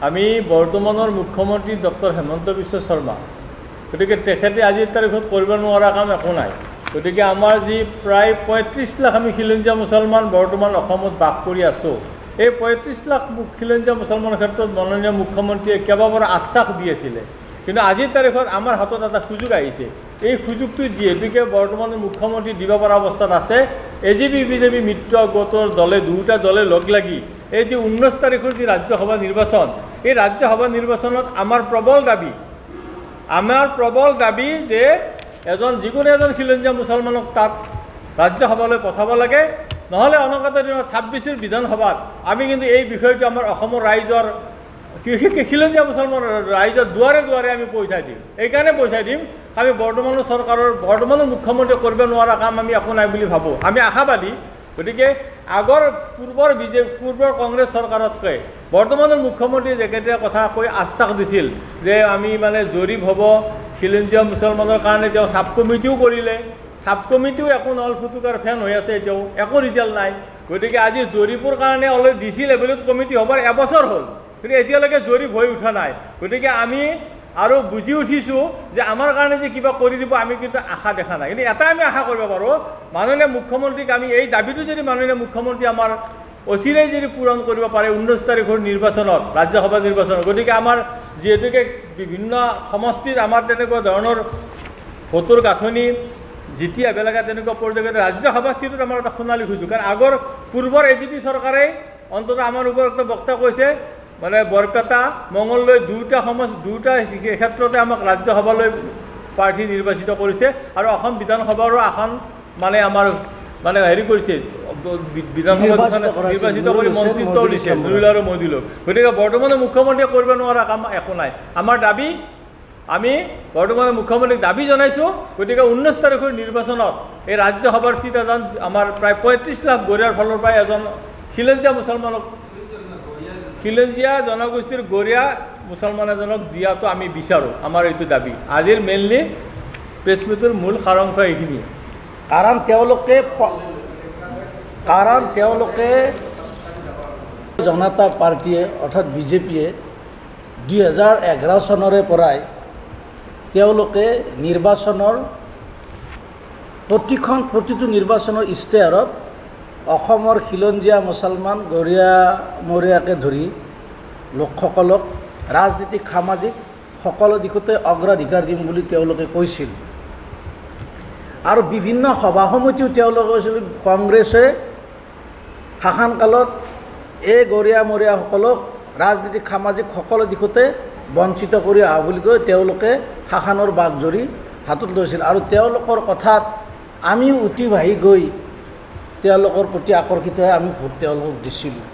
আমি বৰ্তমানৰ মুখ্যমন্ত্ৰী ডক্টৰ হেমন্ত বিশ্ব শৰ্মা গতিকে তেখেতে আজিৰ তাৰিখত কৰিব নোৱাৰা কাম একো নাই গতিকে আমাৰ যি প্ৰায় ৩৫ লাখ আমি খিলঞ্জীয়া মুছলমান বৰ্তমান অসমত বাস কৰি আছোঁ এই ৩৫ লাখ খিলঞ্জীয়া মুছলমানৰ ক্ষেত্ৰত মাননীয় মুখ্যমন্ত্ৰীয়ে কেইবাবাৰ আশ্বাস দি আছিলে কিন্তু আজিৰ তাৰিখত আমাৰ হাতত এটা সুযোগ আহিছে এই সুযোগটো যিহেতুকে বৰ্তমানৰ মুখ্যমন্ত্ৰী দিব পৰা অৱস্থাত আছে এজিপি বিজেপি মিত্ৰ গোটৰ দলে দুটা দলে লগ লাগি এই যে 19 তাৰিখৰ যি ৰাজ্যসভা নিৰ্বাচন এই ৰাজ্যসভা নিৰ্বাচনত আমাৰ প্ৰবল দাবী যে যিকোনো এজন খিলঞ্জীয়া মুছলমানক তাত ৰাজ্যসভালৈ পঠাব লাগে নহ'লে অনাগত দিনত 26ৰ বিধানসভাত আমি কিন্তু এই বিষয়টো আমাৰ অসমৰ ৰাইজৰ খিলঞ্জীয়া মুছলমান ৰাইজৰ দুৱাৰে দুৱাৰে আমি পইচাই দিম এইকাৰণে পইচাই দিম আমি বৰ্তমানৰ মুখ্যমন্ত্ৰীয়ে কৰিব নোৱাৰা কাম আমি একো নাই বুলি ভাবোঁ আমি আশাবাদী গতিকে পূৰ্বৰ কংগ্ৰেছ চৰকাৰতকৈ বৰ্তমানৰ মুখ্যমন্ত্ৰীয়ে যেকেইটা কথা কৈ আশ্বাস দিছিল যে আমি মানে জৰীপ হ'ব খিলঞ্জীয়া মুছলমানৰ কাৰণে তেওঁ চাব কমিটিও কৰিলে চাব কমিটিও একো নহ'ল ফুটুকাৰ ফেন হৈ আছে এতিয়াও একো ৰিজাল্ট নাই গতিকে আজি জৰীপৰ কাৰণে অলৰেডি ডিচি লেভেলত কমিটি হ'বৰ এবছৰ হ'ল কিন্তু এতিয়ালৈকে জৰীপ হৈ উঠা নাই গতিকে আমি আৰু বুজি উঠিছোঁ যে আমাৰ কাৰণে যে কিবা কৰি দিব আমি কিন্তু আশা দেখা নাই কিন্তু এটা আমি আশা কৰিব পাৰোঁ মাননীয় মুখ্যমন্ত্ৰীক আমি এই দাবীটো যদি মাননীয় মুখ্যমন্ত্ৰী আমাৰ অচিৰেই যদি পূৰণ কৰিব পাৰে 19 তাৰিখৰ নিৰ্বাচনত ৰাজ্যসভা নিৰ্বাচনত গতিকে আমাৰ যিহেতুকে বিভিন্ন সমষ্টিত আমাৰ তেনেকুৱা ধৰণৰ ভোটৰ গাঁথনি যেতিয়া বেলেগে তেনেকুৱা পৰ্যায়ত ৰাজ্যসভা চিটত আমাৰ এটা সোণালী সুযোগ কাৰণ আগৰ পূৰ্বৰ এজিপি চৰকাৰে অন্ততঃ আমাৰ ওপৰত এটা বক্তা কৈছে মানে বৰপেটা মঙলদৈ দুটা ক্ষেত্ৰতে আমাক ৰাজ্যসভালৈ প্ৰাৰ্থী নিৰ্বাচিত কৰিছে আৰু অসম বিধানসভাৰো আসন মানে আমাৰ মানে হেৰি কৰিছে বিধানসভা নিৰ্বাচিত কৰি মন্ত্ৰীত্ব দিছে দুইল আৰু মদিলক গতিকে বৰ্তমানৰ মুখ্যমন্ত্ৰীয়ে কৰিব নোৱাৰা কাম একো নাই আমাৰ দাবী আমি বৰ্তমানৰ মুখ্যমন্ত্ৰীক দাবী জনাইছোঁ গতিকে 19 তাৰিখৰ নিৰ্বাচনত এই ৰাজ্যসভাৰ চিট এজন আমাৰ প্ৰায় 35 লাখ গৰিয়াৰ ফালৰ পৰা এজন খিলঞ্জীয়া জনগোষ্ঠীৰ গৰিয়া মুছলমান এজনক দিয়াটো আমি বিচাৰোঁ আমাৰ এইটো দাবী আজিৰ মেইনলি প্ৰেছ মিটৰ মূল সাৰাংশ এইখিনিয়ে কাৰণ তেওঁলোকে জনতা পাৰ্টীয়ে অৰ্থাৎ বিজেপিয়ে 2011 চনৰে পৰাই তেওঁলোকে নিৰ্বাচনৰ প্ৰতিটো নিৰ্বাচনৰ ইস্তেহাৰত অসমৰ খিলঞ্জীয়া মুছলমান গৰিয়ামৰীয়াকে ধৰি লোকসকলক ৰাজনীতিক সামাজিক সকলো দিশতে অগ্ৰাধিকাৰ দিম বুলি তেওঁলোকে কৈছিল আৰু বিভিন্ন সভা সমিতিও তেওঁলোকে কৈছিল কংগ্ৰেছে শাসনকালত এই গৰিয়ামৰীয়াসকলক ৰাজনীতিক সামাজিক সকলো দিশতে বঞ্চিত কৰি অহা বুলি কৈ তেওঁলোকে শাসনৰ বাঘজৰী হাতত লৈছিল আৰু তেওঁলোকৰ কথাত আমিও উঠি ভাহি গৈ তেওঁলোকৰ প্ৰতি আকৰ্ষিত হৈ আমি ভোট তেওঁলোকক দিছিলোঁ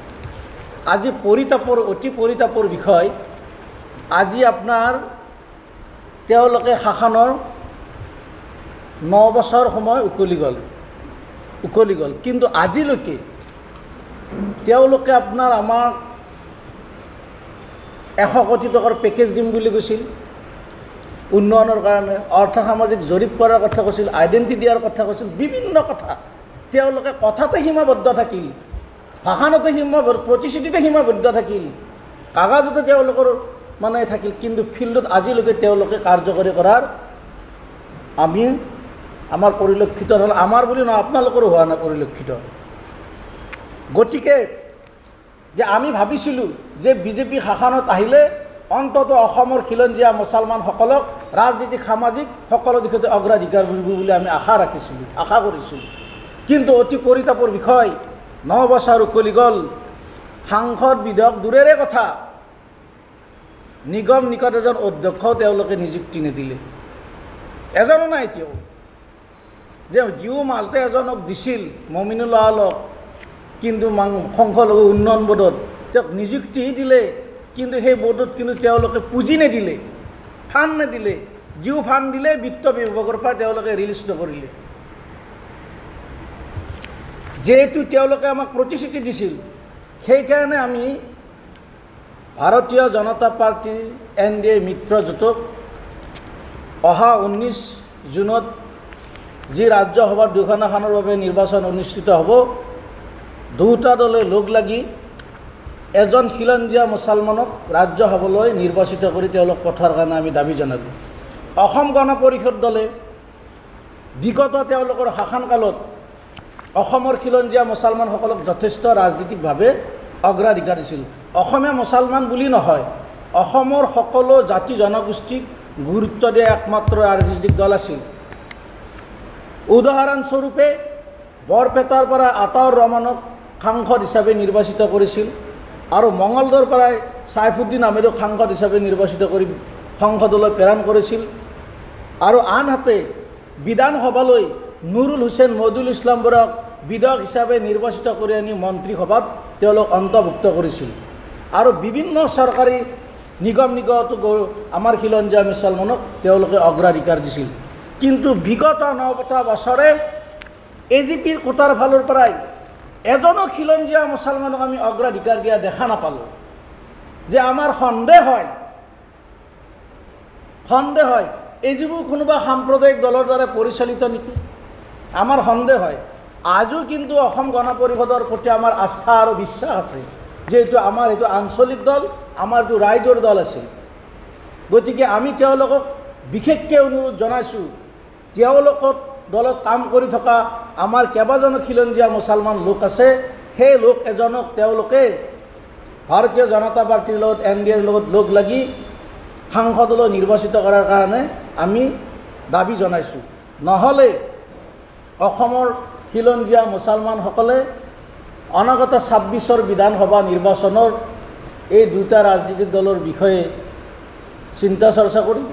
আজি অতি পৰিতাপৰ বিষয় আজি আপোনাৰ তেওঁলোকে শাসনৰ 9 বছৰ সময় উকলি গ'ল কিন্তু আজিলৈকে তেওঁলোকে আপোনাৰ আমাক 100 কোটি টকাৰ পেকেজ দিম বুলি কৈছিল উন্নয়নৰ কাৰণে অৰ্থ সামাজিক জৰীপ কৰাৰ কথা কৈছিল আইডেণ্টি দিয়াৰ কথা কৈছিল বিভিন্ন কথা তেওঁলোকে কথাতে সীমাবদ্ধ থাকিল ভাষণতে প্ৰতিশ্ৰুতিতে সীমাবদ্ধ থাকিল কাগজতে তেওঁলোকৰ মানে থাকিল কিন্তু ফিল্ডত আজিলৈকে তেওঁলোকে কাৰ্যকৰী কৰাৰ আমাৰ পৰিলক্ষিত হ'ল আমাৰ বুলি নহয় আপোনালোকৰো হোৱা নাই পৰিলক্ষিত গতিকে যে আমি ভাবিছিলোঁ যে বিজেপি শাসনত আহিলে অন্তত অসমৰ খিলঞ্জীয়া মুছলমানসকলক ৰাজনীতিক সামাজিক সকলো দিশতে অগ্ৰাধিকাৰ কৰিব বুলি আমি আশা কৰিছিলোঁ কিন্তু অতি পৰিতাপৰ বিষয় 9 বছৰ উকলি গ'ল সাংসদ বিধায়ক দূৰেৰে কথা নিগম নিকট এজন অধ্যক্ষও তেওঁলোকে নিযুক্তি নিদিলে এজনো নাই এতিয়াও যে জিও মাজতে এজনক দিছিল মমিনুল আলক কিন্তু সংখ্যালঘু উন্নয়ন বোৰ্ডত তেওঁক নিযুক্তি দিলে কিন্তু সেই বোৰ্ডত কিন্তু তেওঁলোকে পুঁজি নিদিলে ফাণ্ড নিদিলে জিও ফাণ্ড দিলে বিত্ত বিভাগৰ পৰা তেওঁলোকে ৰিলিজ নকৰিলে যেহেতু তেওঁলোকে আমাক প্ৰতিশ্ৰুতি দিছিল সেইকাৰণে আমি ভাৰতীয় জনতা পাৰ্টীৰ NDA মিত্ৰজোঁটক অহা 19 জুনত যি ৰাজ্যসভাৰ দুখন আসনৰ বাবে নিৰ্বাচন অনুষ্ঠিত হ'ব দুটা দলে লগ লাগি এজন খিলঞ্জীয়া মুছলমানক ৰাজ্যসভালৈ নিৰ্বাচিত কৰি তেওঁলোক পঠোৱাৰ কাৰণে আমি দাবী জনালোঁ। অসম গণ পৰিষদ দলে বিগত তেওঁলোকৰ শাসনকালত অসমৰ খিলঞ্জীয়া মুছলমানসকলক যথেষ্ট ৰাজনৈতিকভাৱে অগ্ৰাধিকাৰ দিছিল। অসমীয়া মুছলমান বুলি নহয়, অসমৰ সকলো জাতি জনগোষ্ঠীক গুৰুত্ব দিয়া একমাত্ৰ ৰাজনৈতিক দল আছিল। উদাহৰণস্বৰূপে বৰপেটাৰ পৰা আতাউৰ ৰহমানক সাংসদ হিচাপে নিৰ্বাচিত কৰিছিল আৰু মঙলদৈৰ পৰাই ছাইফুদ্দিন আহমেদক সাংসদ হিচাপে নিৰ্বাচিত কৰি সংসদলৈ প্ৰেৰণ কৰিছিল আৰু আনহাতে বিধানসভালৈ নুৰুল হুছেইন মহিদুল ইছলাম বৰাক বিধায়ক হিচাপে নিৰ্বাচিত কৰি আনি মন্ত্ৰীসভাত তেওঁলোক অন্তৰ্ভুক্ত কৰিছিল আৰু বিভিন্ন চৰকাৰী নিগম নিগমতো আমাৰ খিলঞ্জীয়া মুছলমানক তেওঁলোকে অগ্ৰাধিকাৰ দিছিল। কিন্তু বিগত ৯টা বছৰে এজিপিৰ কোটাৰ ফালৰ পৰাই এজনো খিলঞ্জীয়া মুছলমানক আমি অগ্ৰাধিকাৰ দিয়া দেখা নাপালোঁ। যে আমাৰ সন্দেহ হয় এজিপি কোনোবা সাম্প্ৰদায়িক দলৰ দ্বাৰা পৰিচালিত নেকি, আমাৰ সন্দেহ হয়। আজিও কিন্তু অসম গণ পৰিষদৰ প্ৰতি আমাৰ আস্থা আৰু বিশ্বাস আছে যে এইটো আমাৰ এইটো আঞ্চলিক দল, আমাৰ এইটো ৰাইজৰ দল আছিল। গতিকে আমি তেওঁলোকক বিশেষকৈ অনুৰোধ জনাইছোঁ, তেওঁলোকৰ দলত কাম কৰি থকা আমাৰ কেইবাজনো খিলঞ্জীয়া মুছলমান লোক আছে, সেই লোক এজনক তেওঁলোকে ভাৰতীয় জনতা পাৰ্টীৰ লগত NDAৰ লগত লগ লাগি সাংসদলৈ নিৰ্বাচিত কৰাৰ কাৰণে আমি দাবী জনাইছোঁ। নহ'লে অসমৰ খিলঞ্জীয়া মুছলমানসকলে অনাগত 26ৰ বিধানসভা নিৰ্বাচনৰ এই দুটা ৰাজনৈতিক দলৰ বিষয়ে চিন্তা চৰ্চা কৰিব।